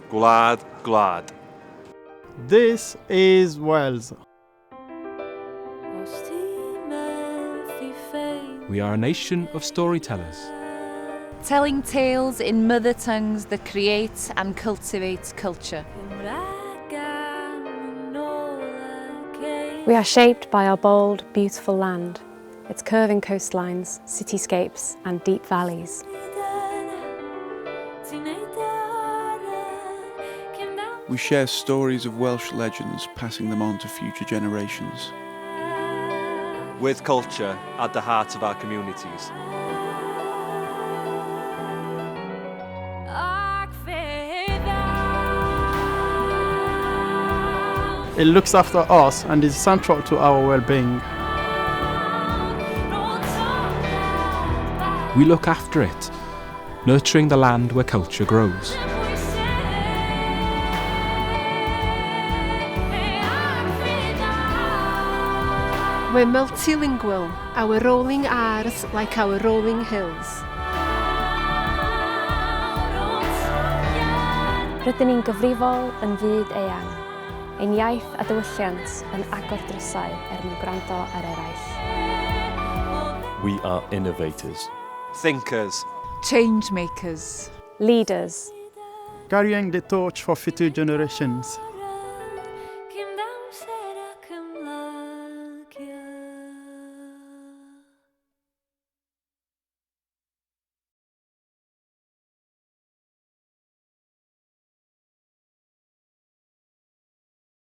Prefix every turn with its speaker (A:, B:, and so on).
A: Gwlad, gwlad.
B: This is Wales.
C: We are a nation of storytellers.
D: Telling tales in mother tongues that create and cultivate culture.
E: We are shaped by our bold, beautiful land, its curving coastlines, cityscapes and deep valleys.
F: We share stories of Welsh legends, passing them on to future generations.
A: With culture at the heart of our communities.
B: It looks after us and is central to our well-being.
C: We look after it, nurturing the land where culture grows.
G: We're multilingual, our rolling R's like our rolling hills.
E: Rydyn ni'n gyfrifol yn fyd eang, ein iaith a diwylliant yn agor drysau mwyn gwrando ar eraill.
H: We are innovators.
A: Thinkers.
D: Change makers.
E: Leaders.
B: Carrying the torch for future generations.